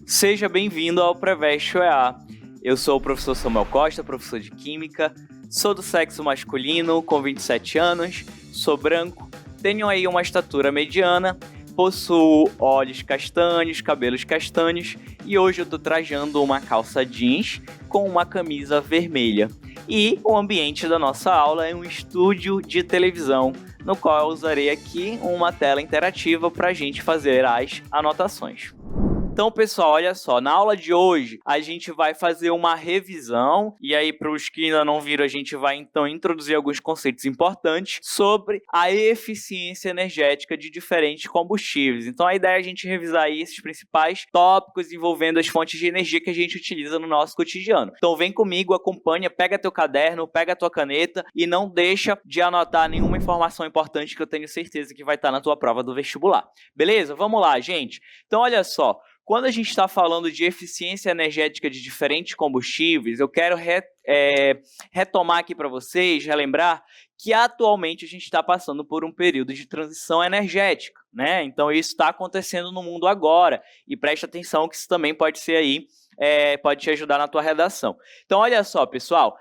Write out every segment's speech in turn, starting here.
Seja bem-vindo ao Preveste EA. Eu sou o professor Samuel Costa, professor de Química, sou do sexo masculino, com 27 anos, sou branco, tenho aí uma estatura mediana, possuo olhos castanhos, cabelos castanhos e hoje eu tô trajando uma calça jeans com uma camisa vermelha. E o ambiente da nossa aula é um estúdio de televisão, no qual eu usarei aqui uma tela interativa para a gente fazer as anotações. Então, pessoal, olha só, na aula de hoje a gente vai fazer uma revisão e aí para os que ainda não viram, a gente vai então introduzir alguns conceitos importantes sobre a eficiência energética de diferentes combustíveis. Então, a ideia é a gente revisar aí esses principais tópicos envolvendo as fontes de energia que a gente utiliza no nosso cotidiano. Então, vem comigo, acompanha, pega teu caderno, pega tua caneta e não deixa de anotar nenhuma informação importante que eu tenho certeza que vai estar na tua prova do vestibular. Beleza? Vamos lá, gente. Então, olha só. Quando a gente está falando de eficiência energética de diferentes combustíveis, eu quero retomar aqui para vocês, relembrar que atualmente a gente está passando por um período de transição energética, né? Então isso está acontecendo no mundo agora e preste atenção que isso também pode ser aí, pode te ajudar na tua redação. Então olha só, pessoal.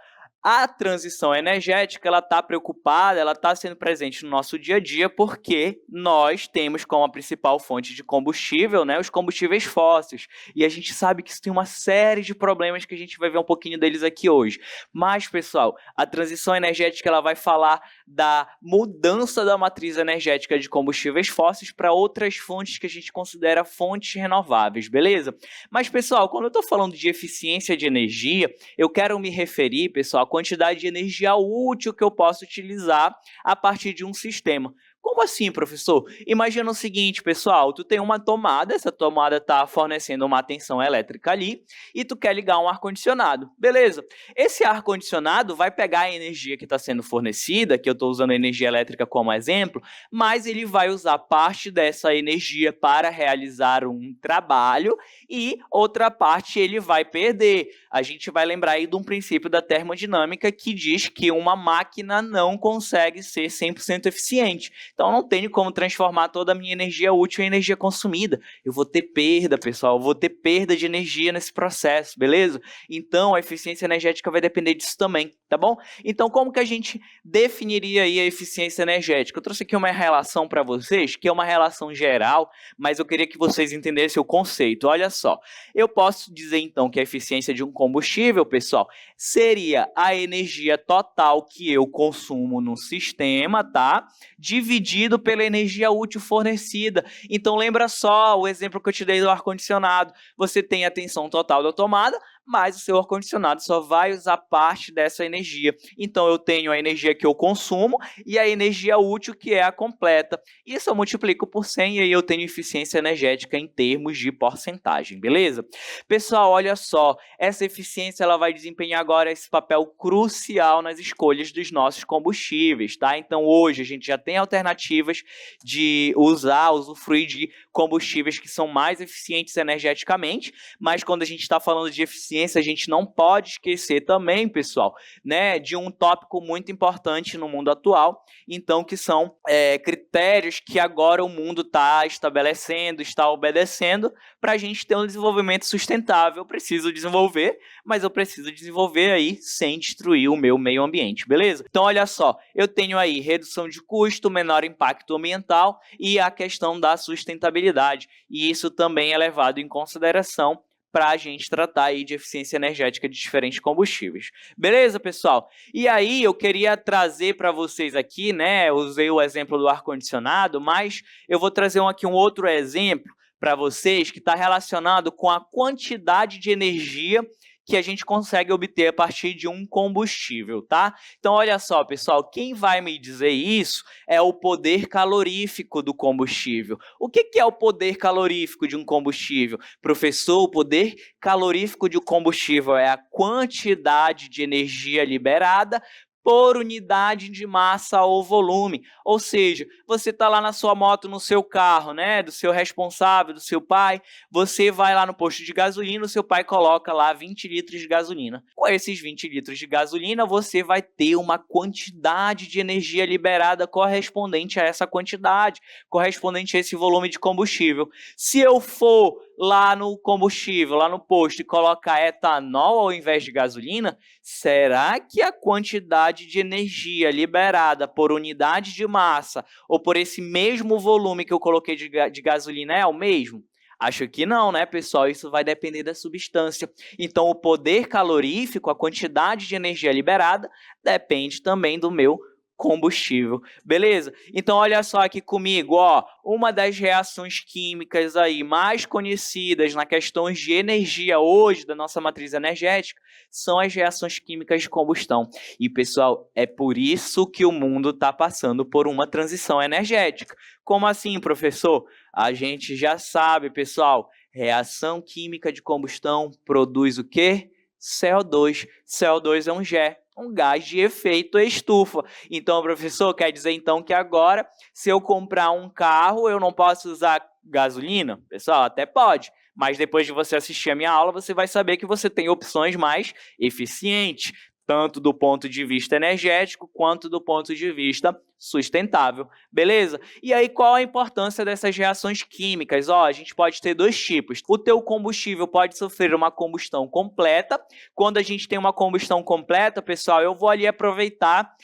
A transição energética, ela está preocupada, ela está sendo presente no nosso dia a dia porque nós temos como a principal fonte de combustível, né, os combustíveis fósseis. E a gente sabe que isso tem uma série de problemas que a gente vai ver um pouquinho deles aqui hoje. Mas, pessoal, a transição energética ela vai falar da mudança da matriz energética de combustíveis fósseis para outras fontes que a gente considera fontes renováveis, beleza? Mas, pessoal, quando eu estou falando de eficiência de energia, eu quero me referir, pessoal, quantidade de energia útil que eu posso utilizar a partir de um sistema. Como assim, professor? Imagina o seguinte, pessoal, tu tem uma tomada, essa tomada está fornecendo uma tensão elétrica ali, e tu quer ligar um ar-condicionado, beleza? Esse ar-condicionado vai pegar a energia que está sendo fornecida, que eu estou usando a energia elétrica como exemplo, mas ele vai usar parte dessa energia para realizar um trabalho e outra parte ele vai perder. A gente vai lembrar aí de um princípio da termodinâmica que diz que uma máquina não consegue ser 100% eficiente. Então, eu não tenho como transformar toda a minha energia útil em energia consumida. Eu vou ter perda, pessoal. Eu vou ter perda de energia nesse processo, beleza? Então, a eficiência energética vai depender disso também, tá bom? Então, como que a gente definiria aí a eficiência energética? Eu trouxe aqui uma relação para vocês, que é uma relação geral, mas eu queria que vocês entendessem o conceito. Olha só, eu posso dizer, então, que a eficiência de um combustível, pessoal, seria a energia total que eu consumo no sistema, tá? Dividido pela energia útil fornecida. Então, lembra só o exemplo que eu te dei do ar-condicionado. Você tem a tensão total da tomada, mas o seu ar-condicionado só vai usar parte dessa energia. Então, eu tenho a energia que eu consumo e a energia útil, que é a completa. Isso eu multiplico por 100 e aí eu tenho eficiência energética em termos de porcentagem, beleza? Pessoal, olha só, essa eficiência ela vai desempenhar agora esse papel crucial nas escolhas dos nossos combustíveis, tá? Então, hoje a gente já tem alternativas de usufruir de combustíveis que são mais eficientes energeticamente, mas quando a gente está falando de eficiência, a gente não pode esquecer também, pessoal, né, de um tópico muito importante no mundo atual, então, que são critérios que agora o mundo está estabelecendo, está obedecendo, para a gente ter um desenvolvimento sustentável. Eu preciso desenvolver, mas eu preciso desenvolver aí sem destruir o meu meio ambiente, beleza? Então, olha só, eu tenho aí redução de custo, menor impacto ambiental e a questão da sustentabilidade. E isso também é levado em consideração para a gente tratar aí de eficiência energética de diferentes combustíveis. Beleza, pessoal? E aí eu queria trazer para vocês aqui, né, eu usei o exemplo do ar-condicionado, mas eu vou trazer aqui um outro exemplo para vocês que está relacionado com a quantidade de energia que a gente consegue obter a partir de um combustível, tá? Então, olha só, pessoal, quem vai me dizer isso é o poder calorífico do combustível. O que é o poder calorífico de um combustível? Professor, o poder calorífico de um combustível é a quantidade de energia liberada por unidade de massa ou volume. Ou seja, você está lá na sua moto, no seu carro, né, do seu responsável, do seu pai, você vai lá no posto de gasolina, o seu pai coloca lá 20 litros de gasolina. Com esses 20 litros de gasolina, você vai ter uma quantidade de energia liberada correspondente a essa quantidade, correspondente a esse volume de combustível. Se eu for lá no combustível, lá no posto, e colocar etanol ao invés de gasolina, será que a quantidade de energia liberada por unidade de massa ou por esse mesmo volume que eu coloquei de gasolina é o mesmo? Acho que não, né, pessoal? Isso vai depender da substância. Então, o poder calorífico, a quantidade de energia liberada, depende também do meu combustível, beleza? Então, olha só aqui comigo, ó, uma das reações químicas aí mais conhecidas na questões de energia hoje da nossa matriz energética são as reações químicas de combustão. E, pessoal, é por isso que o mundo está passando por uma transição energética. Como assim, professor? A gente já sabe, pessoal, reação química de combustão produz o quê? CO2. CO2 é um gás de efeito estufa. Então, professor, quer dizer então que agora, se eu comprar um carro, eu não posso usar gasolina? Pessoal, até pode, mas depois de você assistir a minha aula, você vai saber que você tem opções mais eficientes, tanto do ponto de vista energético, quanto do ponto de vista sustentável, beleza? E aí, qual a importância dessas reações químicas? Ó, a gente pode ter dois tipos. O teu combustível pode sofrer uma combustão completa. Quando a gente tem uma combustão completa, pessoal, eu vou ali aproveitar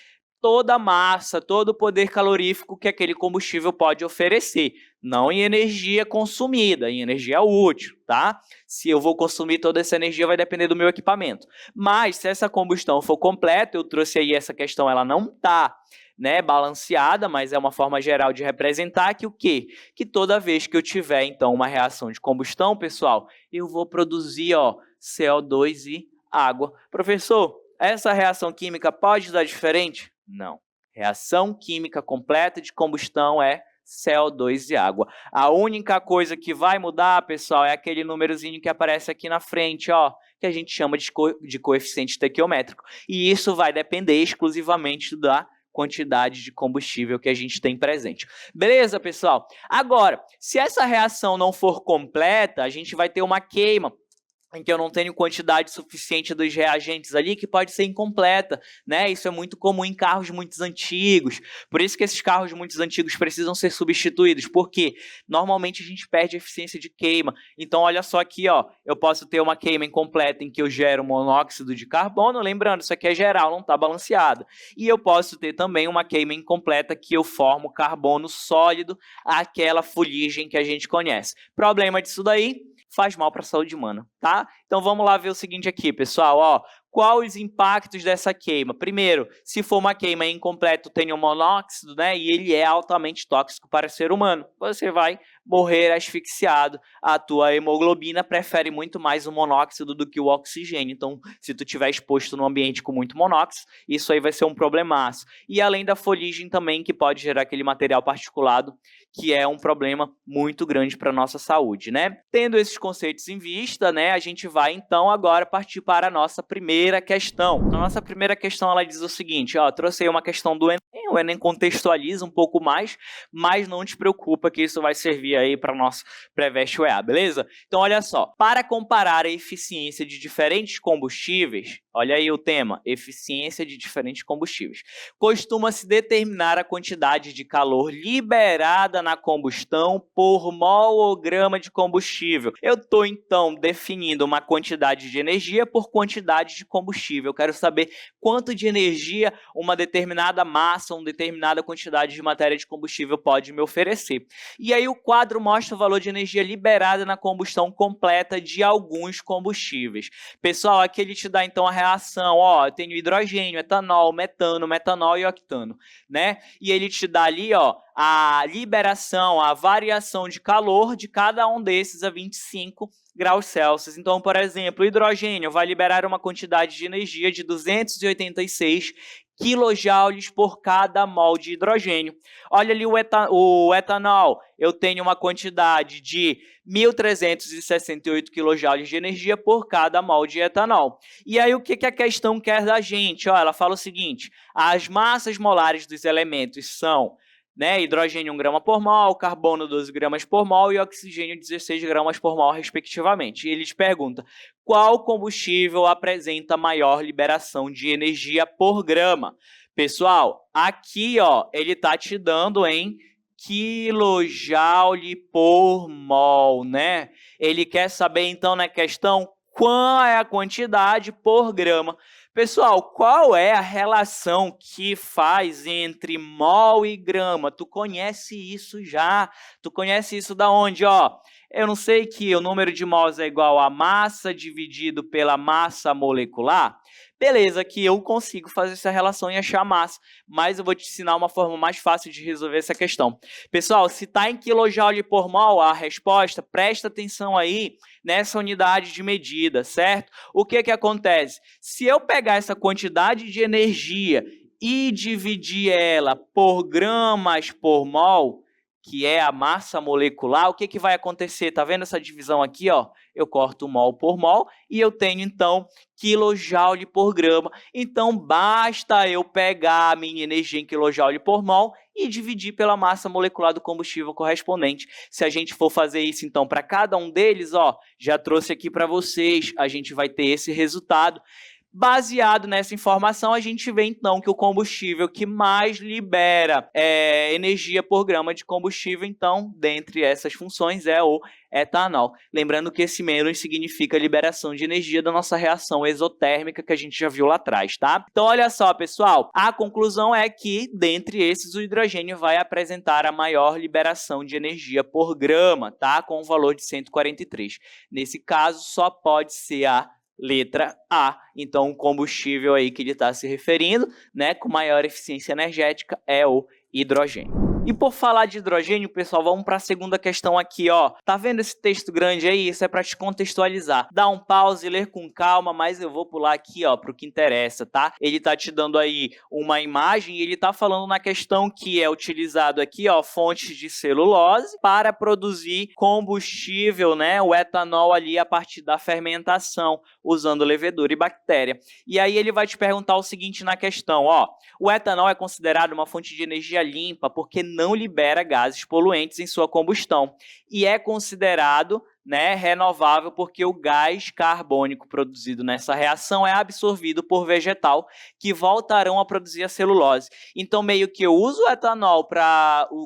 toda a massa, todo o poder calorífico que aquele combustível pode oferecer, não em energia consumida, em energia útil, tá? Se eu vou consumir toda essa energia vai depender do meu equipamento. Mas se essa combustão for completa, eu trouxe aí essa questão, ela não está, né, balanceada, mas é uma forma geral de representar que o quê? Que toda vez que eu tiver, então, uma reação de combustão, pessoal, eu vou produzir, ó, CO2 e água. Professor, essa reação química pode dar diferente? Não. Reação química completa de combustão é CO2 e água. A única coisa que vai mudar, pessoal, é aquele númerozinho que aparece aqui na frente, ó, que a gente chama de coeficiente estequiométrico. E isso vai depender exclusivamente da quantidade de combustível que a gente tem presente. Beleza, pessoal? Agora, se essa reação não for completa, a gente vai ter uma queima, em que eu não tenho quantidade suficiente dos reagentes ali, que pode ser incompleta, né? Isso é muito comum em carros muito antigos. Por isso que esses carros muito antigos precisam ser substituídos, porque normalmente a gente perde a eficiência de queima. Então, olha só aqui, ó, eu posso ter uma queima incompleta em que eu gero monóxido de carbono, lembrando, isso aqui é geral, não está balanceado. E eu posso ter também uma queima incompleta que eu formo carbono sólido, aquela fuligem que a gente conhece. Problema disso daí? Faz mal para a saúde humana, tá? Então vamos lá ver o seguinte aqui, pessoal, ó. Quais os impactos dessa queima? Primeiro, se for uma queima incompleta, tem o monóxido, né? E ele é altamente tóxico para o ser humano. Você vai morrer asfixiado. A tua hemoglobina prefere muito mais o monóxido do que o oxigênio. Então, se tu estiver exposto num ambiente com muito monóxido, isso aí vai ser um problemaço. E além da fuligem também, que pode gerar aquele material particulado, que é um problema muito grande para a nossa saúde, né? Tendo esses conceitos em vista, né, a gente vai então agora partir para a nossa primeira questão. A nossa primeira questão, ela diz o seguinte, ó, trouxe aí uma questão do Enem, o Enem contextualiza um pouco mais, mas não te preocupa que isso vai servir aí para o nosso pré-veste UEA, beleza? Então, olha só, para comparar a eficiência de diferentes combustíveis, olha aí o tema, eficiência de diferentes combustíveis, costuma-se determinar a quantidade de calor liberada na combustão por mol ou grama de combustível. Eu estou, então, definindo uma quantidade de energia por quantidade de combustível. Eu quero saber quanto de energia uma determinada massa, uma determinada quantidade de matéria de combustível pode me oferecer. E aí o quadro mostra o valor de energia liberada na combustão completa de alguns combustíveis. Pessoal, aqui ele te dá, então, a reação. Ó, eu tenho hidrogênio, etanol, metano, metanol e octano, né? E ele te dá ali, ó, a liberação, a variação de calor de cada um desses a 25 graus Celsius. Então, por exemplo, o hidrogênio vai liberar uma quantidade de energia de 286 quilojoules por cada mol de hidrogênio. Olha ali o etanol, eu tenho uma quantidade de 1.368 quilojoules de energia por cada mol de etanol. E aí o que a questão quer da gente? Ó, ela fala o seguinte, as massas molares dos elementos são, né, hidrogênio 1 grama por mol, carbono 12 gramas por mol e oxigênio 16 gramas por mol, respectivamente. E ele te pergunta, qual combustível apresenta maior liberação de energia por grama? Pessoal, aqui ó, ele está te dando em quilojoule por mol, né? Ele quer saber, então, na questão, qual é a quantidade por grama. Pessoal, qual é a relação que faz entre mol e grama? Tu conhece isso já? Tu conhece isso da onde? Ó, eu não sei que o número de mols é igual a massa dividido pela massa molecular. Beleza, que eu consigo fazer essa relação e achar massa, mas eu vou te ensinar uma forma mais fácil de resolver essa questão. Pessoal, se está em quilojoule por mol a resposta, presta atenção aí nessa unidade de medida, certo? O que acontece? Se eu pegar essa quantidade de energia e dividir ela por gramas por mol, que é a massa molecular, o que vai acontecer? Tá vendo essa divisão aqui, ó? Eu corto mol por mol e eu tenho, então, quilojoule por grama. Então, basta eu pegar a minha energia em quilojoule por mol e dividir pela massa molecular do combustível correspondente. Se a gente for fazer isso, então, para cada um deles, ó, já trouxe aqui para vocês, a gente vai ter esse resultado. Baseado nessa informação, a gente vê então que o combustível que mais libera energia por grama de combustível, então, dentre essas funções, é o etanol. Lembrando que esse menos significa liberação de energia da nossa reação exotérmica que a gente já viu lá atrás, tá? Então, olha só, pessoal, a conclusão é que, dentre esses, o hidrogênio vai apresentar a maior liberação de energia por grama, tá? Com o valor de 143. Nesse caso, só pode ser a letra A. Então, o combustível aí que ele está se referindo, né, com maior eficiência energética é o hidrogênio. E por falar de hidrogênio, pessoal, vamos para a segunda questão aqui, ó. Tá vendo esse texto grande aí? Isso é para te contextualizar. Dá um pause, ler com calma, mas eu vou pular aqui, ó, para o que interessa, tá? Ele tá te dando aí uma imagem e ele tá falando na questão que é utilizado aqui, ó, fontes de celulose para produzir combustível, né, o etanol ali a partir da fermentação, usando levedura e bactéria. E aí ele vai te perguntar o seguinte na questão, ó. O etanol é considerado uma fonte de energia limpa porque não libera gases poluentes em sua combustão e é considerado, né, renovável porque o gás carbônico produzido nessa reação é absorvido por vegetal que voltarão a produzir a celulose. Então, meio que eu uso o etanol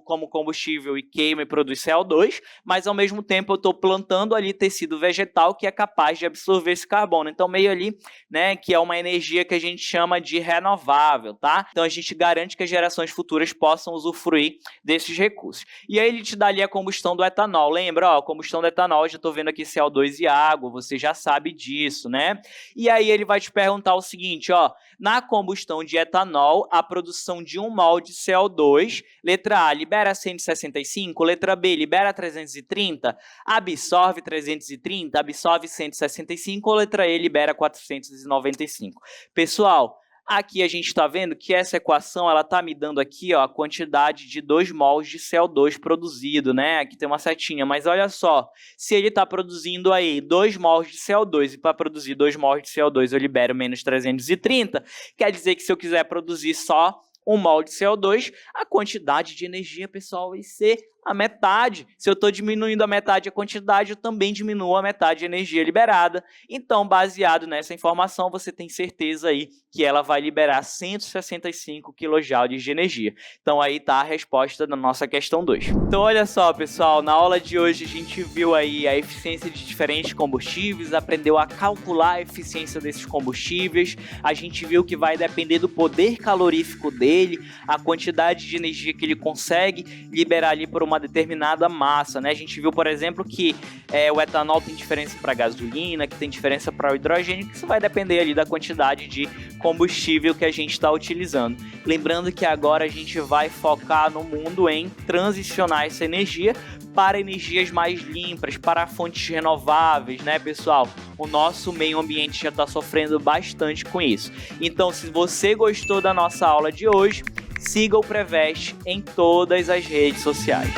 como combustível e queimo e produz CO2, mas ao mesmo tempo eu estou plantando ali tecido vegetal que é capaz de absorver esse carbono. Então, meio ali, né, que é uma energia que a gente chama de renovável, tá? Então, a gente garante que as gerações futuras possam usufruir desses recursos. E aí ele te dá ali a combustão do etanol. Lembra, ó, a combustão do etanol, já estou vendo aqui CO2 e água, você já sabe disso, né? E aí ele vai te perguntar o seguinte, ó, na combustão de etanol, a produção de 1 mol de CO2, letra A, libera 165, letra B, libera 330, absorve 330, absorve 165, ou letra E, libera 495. Pessoal, aqui a gente está vendo que essa equação ela está me dando aqui, ó, a quantidade de 2 mols de CO2 produzido, né? Aqui tem uma setinha, mas olha só, se ele está produzindo aí 2 mols de CO2 e para produzir 2 mols de CO2 eu libero menos 330, quer dizer que se eu quiser produzir só 1 mol de CO2, a quantidade de energia, pessoal, vai ser a metade. Se eu estou diminuindo a metade a quantidade, eu também diminuo a metade de energia liberada. Então, baseado nessa informação, você tem certeza aí que ela vai liberar 165 kJ de energia. Então, aí está a resposta da nossa questão 2. Então, olha só, pessoal, na aula de hoje a gente viu aí a eficiência de diferentes combustíveis, aprendeu a calcular a eficiência desses combustíveis, a gente viu que vai depender do poder calorífico dele, a quantidade de energia que ele consegue liberar ali por uma uma determinada massa, né? A gente viu, por exemplo, que o etanol tem diferença para gasolina, que tem diferença para o hidrogênio, que isso vai depender ali da quantidade de combustível que a gente está utilizando. Lembrando que agora a gente vai focar no mundo em transicionar essa energia para energias mais limpas, para fontes renováveis, né, pessoal? O nosso meio ambiente já está sofrendo bastante com isso. Então, se você gostou da nossa aula de hoje, siga o Preveste em todas as redes sociais.